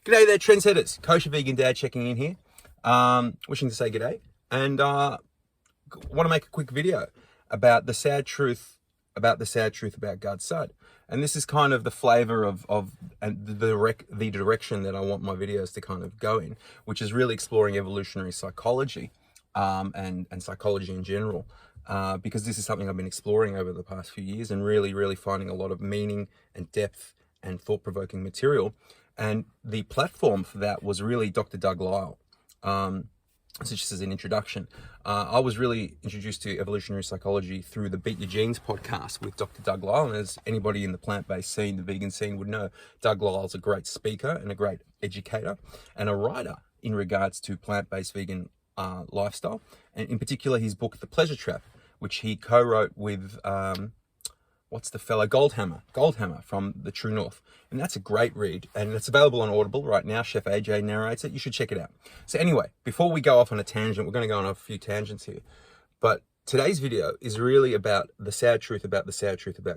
G'day there, trendsetters. Kosher Vegan Dad checking in here. Wishing to say g'day. And want to make a quick video about the sad truth about Gad Saad. And this is kind of the flavor of the direction that I want my videos to kind of go in, which is really exploring evolutionary psychology and psychology in general. Because this is something I've been exploring over the past few years and really finding a lot of meaning and depth and thought-provoking material. And the platform for that was really Dr. Doug Lisle. So just as an introduction, I was really introduced to evolutionary psychology through the Beat Your Genes podcast with Dr. Doug Lisle. And as anybody in the plant-based scene, the vegan scene would know, Doug Lisle's a great speaker and a great educator and a writer in regards to plant-based vegan lifestyle. And in particular, his book, The Pleasure Trap, which he co-wrote with, what's the fellow? Goldhammer from the True North. And that's a great read. And it's available on Audible right now. Chef AJ narrates it. You should check it out. So anyway, before we go off on a tangent, we're going to go on a few tangents here. But today's video is really about the sad truth about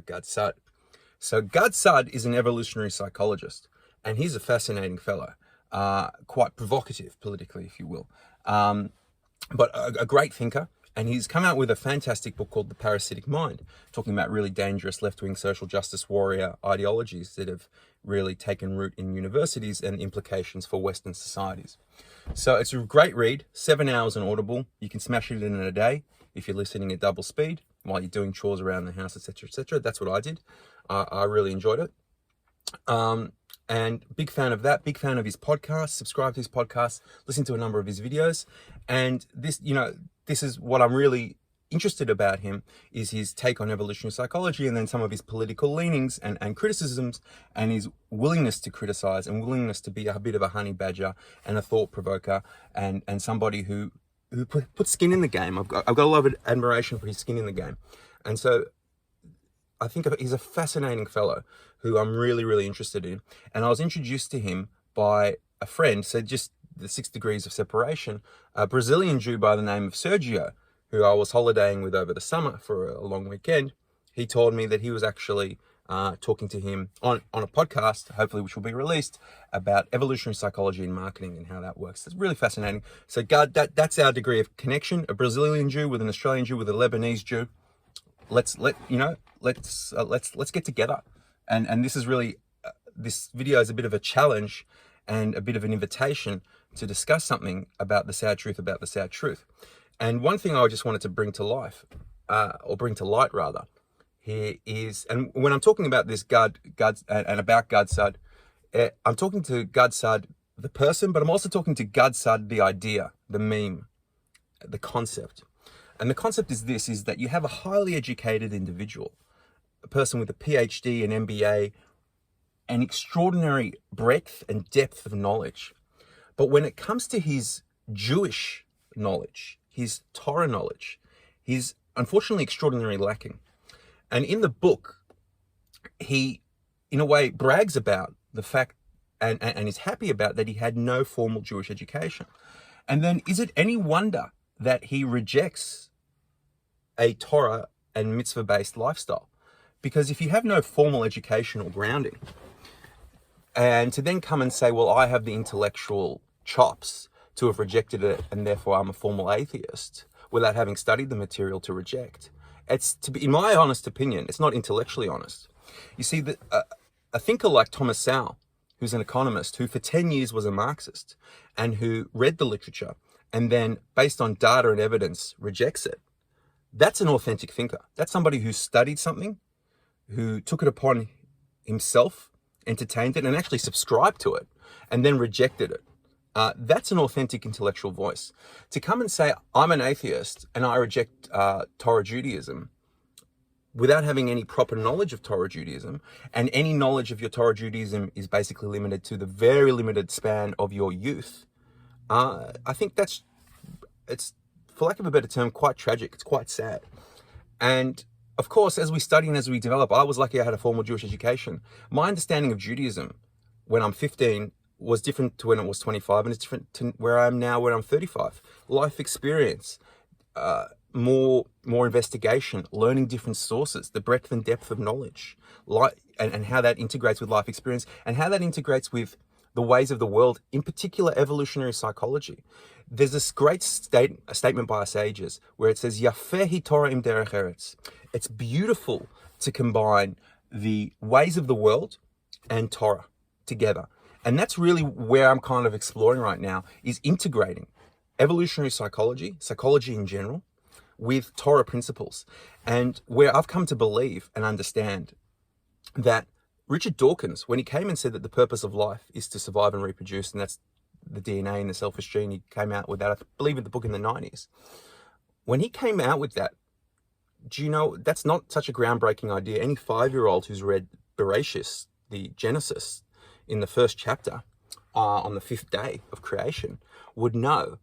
Gad Saad. So Gad Saad is an evolutionary psychologist. And he's a fascinating fellow. Quite provocative politically, if you will. But a great thinker. And he's come out with a fantastic book called The Parasitic Mind, talking about really dangerous left-wing social justice warrior ideologies that have really taken root in universities and implications for Western societies. So it's a great read, 7 hours on Audible. You can smash it in a day if you're listening at double speed while you're doing chores around the house, etc., etc. That's what I did. I really enjoyed it. And big fan of that, big fan of his podcast, subscribe to his podcast, listen to a number of his videos. And this, this is what I'm really interested about him, is his take on evolutionary psychology and then some of his political leanings and criticisms and his willingness to criticize and willingness to be a bit of a honey badger and a thought provoker and somebody who puts skin in the game. I've got a lot of admiration for his skin in the game. And so I think he's a fascinating fellow who I'm really interested in. And I was introduced to him by a friend, so just the 6 degrees of separation, a Brazilian Jew by the name of Sergio, who I was holidaying with over the summer for a long weekend. He told me that he was actually talking to him on a podcast, hopefully which will be released, about evolutionary psychology and marketing and how that works. It's really fascinating. So God, that's our degree of connection, a Brazilian Jew with an Australian Jew with a Lebanese Jew. Let's get together. And this is really, this video is a bit of a challenge and a bit of an invitation to discuss something about the sad truth about the sad truth. And one thing I just wanted to bring to life, or bring to light rather, here is, and when I'm talking about this Gad Saad, I'm talking to Gad Saad, the person, but I'm also talking to Gad Saad, the idea, the meme, the concept. And the concept is this, is that you have a highly educated individual, a person with a PhD, an MBA, an extraordinary breadth and depth of knowledge. But when it comes to his Jewish knowledge, his Torah knowledge, he's unfortunately extraordinarily lacking. And in the book, he, in a way, brags about the fact and is happy about that he had no formal Jewish education. And then is it any wonder that he rejects a Torah and mitzvah-based lifestyle? Because if you have no formal educational grounding, and to then come and say, well, I have the intellectual chops to have rejected it, and therefore I'm a formal atheist, without having studied the material to reject, it's, in my honest opinion, it's not intellectually honest. You see, that a thinker like Thomas Sowell, who's an economist, who for 10 years was a Marxist, and who read the literature, and then, based on data and evidence, rejects it, that's an authentic thinker. That's somebody who studied something, who took it upon himself, entertained it, and actually subscribed to it, and then rejected it. That's an authentic intellectual voice. To come and say, I'm an atheist, and I reject Torah Judaism, without having any proper knowledge of Torah Judaism, and any knowledge of your Torah Judaism is basically limited to the very limited span of your youth, I think it's, for lack of a better term, quite tragic. It's quite sad. And of course, as we study and as we develop, I was lucky I had a formal Jewish education. My understanding of Judaism when I'm 15 was different to when it was 25, and it's different to where I am now when I'm 35. Life experience, more investigation, learning different sources, the breadth and depth of knowledge, and how that integrates with life experience, and how that integrates with the ways of the world, in particular evolutionary psychology. There's this great statement by our sages where it says, Yafehi Torah im derech eretz. It's beautiful to combine the ways of the world and Torah together. And that's really where I'm kind of exploring right now, is integrating evolutionary psychology, psychology in general, with Torah principles. And where I've come to believe and understand that Richard Dawkins, when he came and said that the purpose of life is to survive and reproduce, and that's the DNA and the selfish gene, he came out with that, I believe, in the book in the 90s. When he came out with that, do you know, that's not such a groundbreaking idea. Any 5-year-old who's read Bereshis, the Genesis, in the first chapter, on the 5th day of creation, would know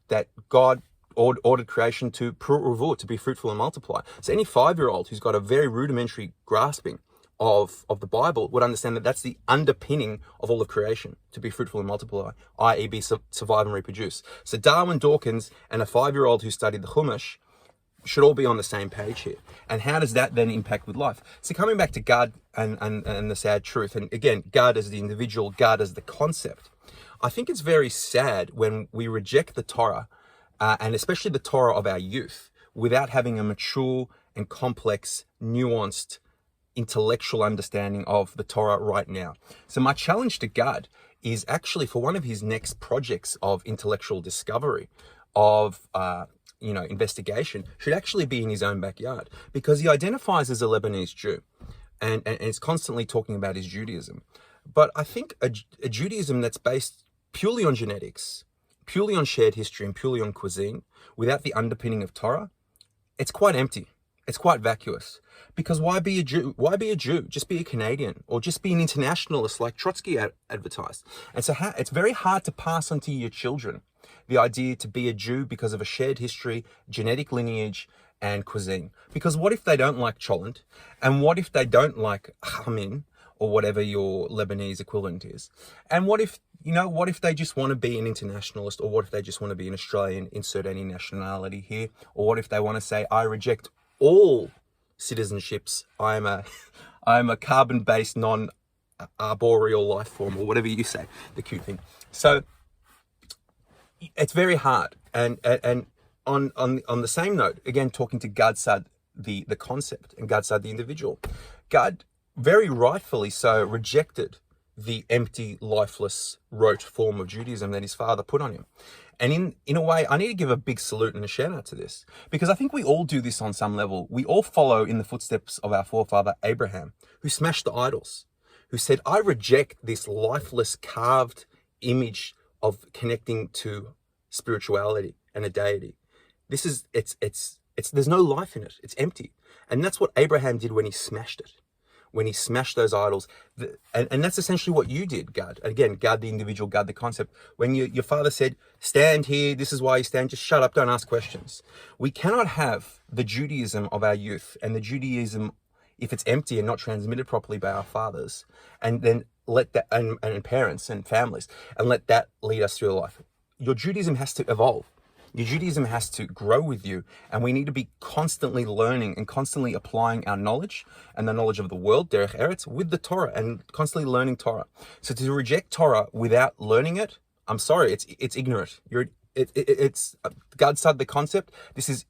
that God ordered creation to be fruitful and multiply. So any 5-year-old who's got a very rudimentary grasping of the Bible would understand that that's the underpinning of all of creation, to be fruitful and multiply, i.e. survive and reproduce. So Darwin, Dawkins, and a 5-year-old who studied the Chumash should all be on the same page here. And how does that then impact with life? So coming back to Gad and the Saad Truth, and again, Gad as the individual, Gad as the concept, I think it's very sad when we reject the Torah, and especially the Torah of our youth, without having a mature and complex, nuanced, intellectual understanding of the Torah right now. So my challenge to Gad is actually for one of his next projects of intellectual discovery, of investigation, should actually be in his own backyard, because he identifies as a Lebanese Jew and is constantly talking about his Judaism. But I think a Judaism that's based purely on genetics, purely on shared history, and purely on cuisine, without the underpinning of Torah, it's quite empty. It's quite vacuous. Because why be a Jew? Why be a Jew? Just be a Canadian, or just be an internationalist like Trotsky advertised. And so it's very hard to pass on to your children the idea to be a Jew because of a shared history, genetic lineage, and cuisine. Because what if they don't like cholent? And what if they don't like chamin, or whatever your Lebanese equivalent is? And what if they just want to be an internationalist, or what if they just want to be an Australian, insert any nationality here? Or what if they want to say, I reject all citizenships, I am a carbon-based, non-arboreal life form, or whatever you say, the cute thing. So it's very hard. And on the same note, again, talking to Gad Saad, the concept, and Gad Saad, the individual, Gad, very rightfully so, rejected the empty, lifeless, rote form of Judaism that his father put on him. And in a way, I need to give a big salute and a shout out to this, because I think we all do this on some level. We all follow in the footsteps of our forefather Abraham, who smashed the idols, who said, I reject this lifeless, carved image of connecting to spirituality and a deity. There's no life in it. It's empty. And that's what Abraham did when he smashed it. When he smashed those idols. And that's essentially what you did, Gad. Again, Gad the individual, Gad the concept. When your father said, stand here, this is why you stand, just shut up, don't ask questions. We cannot have the Judaism of our youth, and the Judaism, if it's empty and not transmitted properly by our fathers, and then let that, and parents and families, and let that lead us through life. Your Judaism has to evolve. Your Judaism has to grow with you, and we need to be constantly learning and constantly applying our knowledge and the knowledge of the world, derech eretz, with the Torah, and constantly learning Torah. So to reject Torah without learning it, I'm sorry, it's ignorant. It's Gad Saad the concept. This is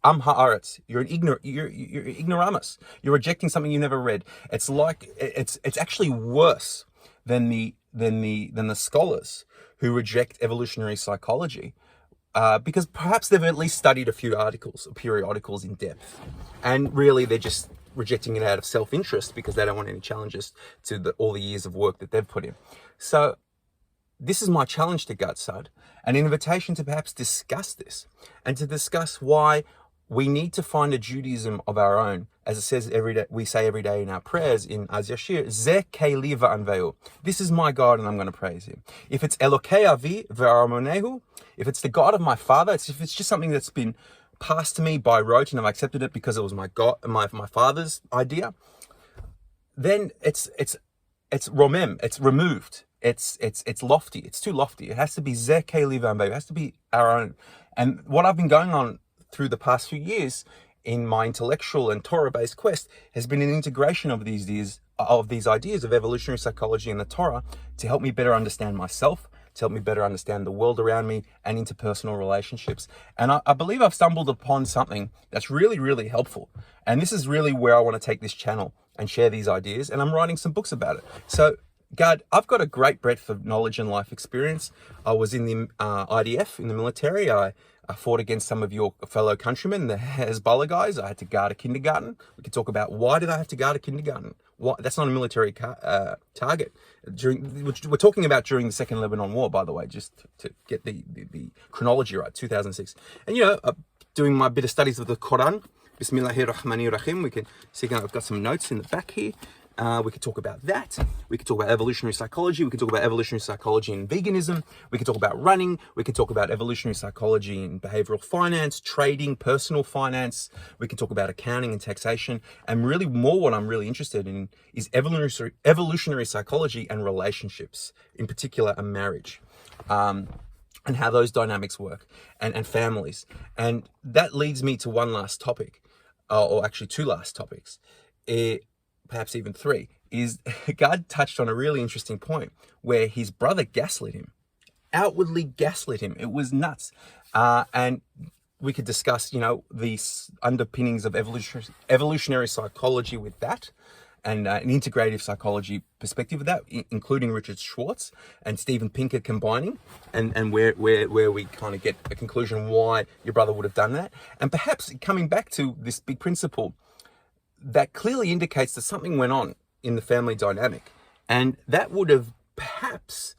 am haaretz. You're ignoramus. You're rejecting something you never read. It's like it's actually worse than the scholars who reject evolutionary psychology. Because perhaps they've at least studied a few articles or periodicals in depth, and really they're just rejecting it out of self-interest because they don't want any challenges to all the years of work that they've put in. So this is my challenge to Gad Saad, an invitation to perhaps discuss this, and to discuss why we need to find a Judaism of our own. As it says every day, we say every day in our prayers in Az Yashir, Zeh Keli va'anveu. This is my God, and I'm going to praise him. If it's Elokei Avi v'aramonehu, if it's the God of my father, if it's just something that's been passed to me by rote and I've accepted it because it was my God, my father's idea, then it's romem, it's removed, it's lofty, it's too lofty. It has to be Zeh Keli va'anveu. It has to be our own. And what I've been going on through the past few years in my intellectual and Torah-based quest has been an integration of these ideas of evolutionary psychology and the Torah to help me better understand myself, to help me better understand the world around me and interpersonal relationships. And I believe I've stumbled upon something that's really, really helpful. And this is really where I want to take this channel and share these ideas. And I'm writing some books about it. So, Gad, I've got a great breadth of knowledge and life experience. I was in the IDF, in the military. I fought against some of your fellow countrymen, the Hezbollah guys. I had to guard a kindergarten. We could talk about why did I have to guard a kindergarten? That's not a military target. We're talking about during the Second Lebanon War, by the way, just to get the chronology right, 2006. And, doing my bit of studies of the Quran, Bismillahirrahmanirrahim. We can see, I've got some notes in the back here. We could talk about that. We could talk about evolutionary psychology. We could talk about evolutionary psychology in veganism. We could talk about running. We could talk about evolutionary psychology in behavioral finance, trading, personal finance. We could talk about accounting and taxation. And really more what I'm really interested in is evolutionary psychology and relationships, in particular a marriage. And how those dynamics work and families. And that leads me to one last topic, or actually two last topics. Perhaps even three, is God touched on a really interesting point where his brother gaslit him, outwardly gaslit him. It was nuts. And we could discuss, the underpinnings of evolutionary psychology with that, and an integrative psychology perspective of that, including Richard Schwartz and Steven Pinker combining, and where we kind of get a conclusion why your brother would have done that. And perhaps coming back to this big principle, that clearly indicates that something went on in the family dynamic, and that would have perhaps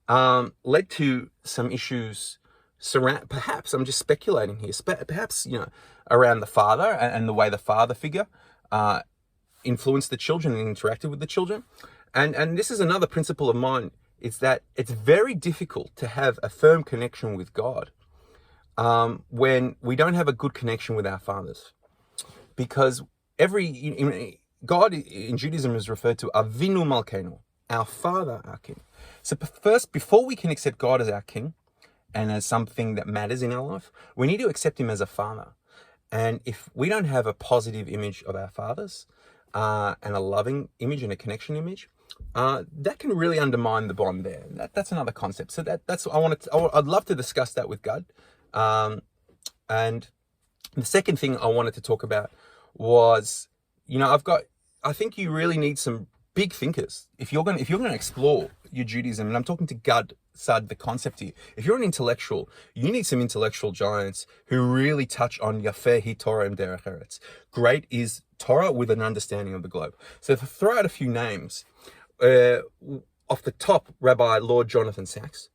led to some issues perhaps, I'm just speculating here, perhaps, around the father and the way the father figure influenced the children and interacted with the children. And this is another principle of mine, is that it's very difficult to have a firm connection with God when we don't have a good connection with our fathers, because God in Judaism is referred to Avinu Malkeinu, our Father, our King. So first, before we can accept God as our King and as something that matters in our life, we need to accept him as a Father. And if we don't have a positive image of our fathers and a loving image and a connection image, that can really undermine the bond there. That's another concept. So that's I'd love to discuss that with God. And the second thing I wanted to talk about was, I think you really need some big thinkers if you're going to explore your Judaism. And I'm talking to Gad Saad, the concept here. If you're an intellectual, you need some intellectual giants who really touch on Yafeh hi Torah im derech eretz. Great is Torah with an understanding of the globe. So to throw out a few names, off the top, Rabbi Lord Jonathan Sacks.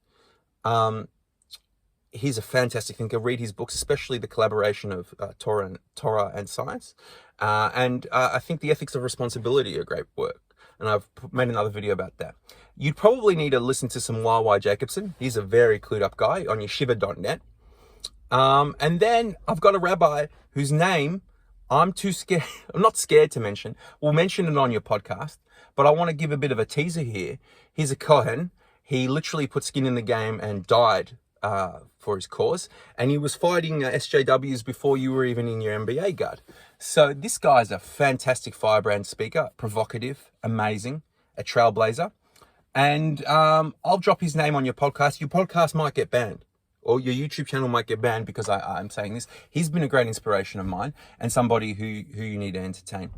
He's a fantastic thinker. Read his books, especially the collaboration of Torah and science. And I think The Ethics of Responsibility are great work. And I've made another video about that. You'd probably need to listen to some Y.Y. Jacobson. He's a very clued up guy on yeshiva.net. And then I've got a rabbi whose name I'm not scared to mention. We'll mention it on your podcast. But I want to give a bit of a teaser here. He's a Kohen. He literally put skin in the game and died for his cause, and he was fighting SJWs before you were even in your MBA, Gad. So this guy's a fantastic firebrand speaker, provocative, amazing, a trailblazer, and I'll drop his name on your podcast. Your podcast might get banned, or your YouTube channel might get banned because I'm saying this. He's been a great inspiration of mine and somebody who you need to entertain.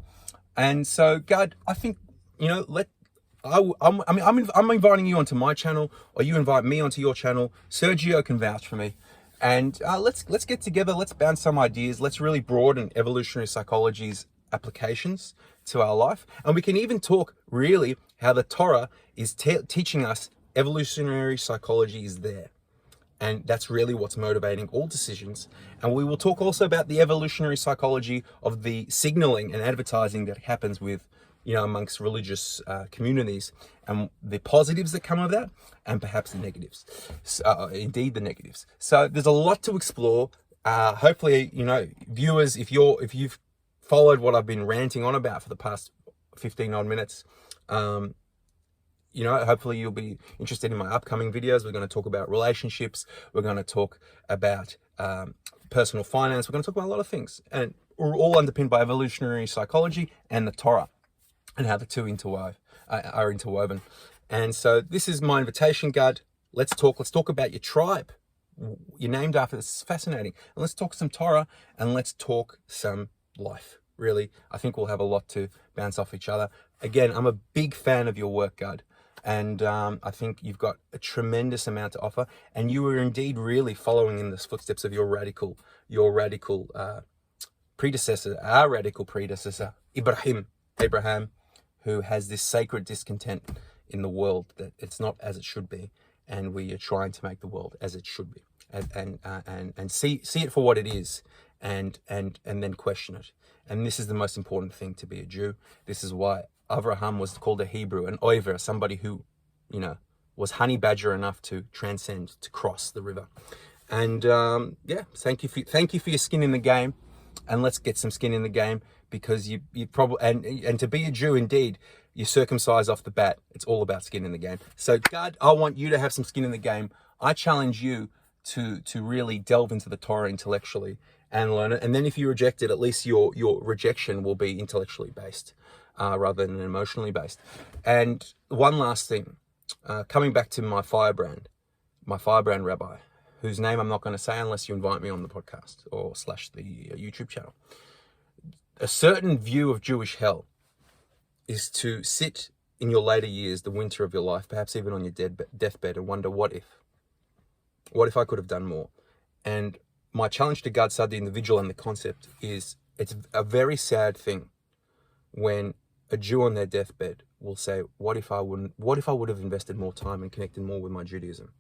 And so, Gad, I think, I'm inviting you onto my channel, or you invite me onto your channel. Sergio can vouch for me, and let's get together. Let's bounce some ideas. Let's really broaden evolutionary psychology's applications to our life, and we can even talk really how the Torah is teaching us evolutionary psychology is there, and that's really what's motivating all decisions. And we will talk also about the evolutionary psychology of the signaling and advertising that happens with, amongst religious communities, and the positives that come of that, and perhaps the negatives. Indeed, the negatives. So there's a lot to explore. Hopefully, viewers, if you've followed what I've been ranting on about for the past 15 odd minutes, hopefully you'll be interested in my upcoming videos. We're going to talk about relationships. We're going to talk about personal finance. We're going to talk about a lot of things, and we're all underpinned by evolutionary psychology and the Torah, and how the two are interwoven. And so this is my invitation, Gad. Let's talk about your tribe. You're named after this. It's fascinating. And let's talk some Torah, and let's talk some life. Really, I think we'll have a lot to bounce off each other. Again, I'm a big fan of your work, Gad. And I think you've got a tremendous amount to offer. And you are indeed really following in the footsteps of your radical predecessor, our radical predecessor, Abraham, who has this sacred discontent in the world that it's not as it should be, and we are trying to make the world as it should be, and see it for what it is, and then question it. And this is the most important thing to be a Jew. This is why Avraham was called a Hebrew, an oiver, somebody who, was honey badger enough to transcend, to cross the river. And thank you for your skin in the game, and let's get some skin in the game, because you probably and to be a Jew, indeed, you circumcise off the bat. It's all about skin in the game. So God, I want you to have some skin in the game. I challenge you to really delve into the Torah intellectually and learn it. And then if you reject it, at least your rejection will be intellectually based rather than emotionally based. And one last thing, coming back to my firebrand rabbi, whose name I'm not going to say unless you invite me on the podcast or / the YouTube channel. A certain view of Jewish hell is to sit in your later years, the winter of your life, perhaps even on your deathbed, and wonder, what if I could have done more? And my challenge to Gad Saad, the individual, and the concept is, it's a very sad thing when a Jew on their deathbed will say, what if I would have invested more time and connected more with my Judaism?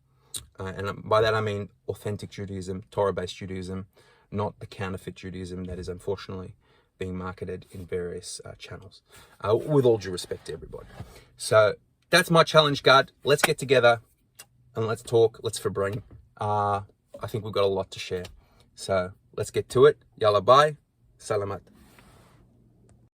And by that I mean authentic Judaism, Torah-based Judaism, not the counterfeit Judaism that is unfortunately being marketed in various channels, with all due respect to everybody. So that's my challenge, Gad. Let's get together and let's talk. Let's verbring. I think we've got a lot to share. So let's get to it. Yalla bye. Salamat.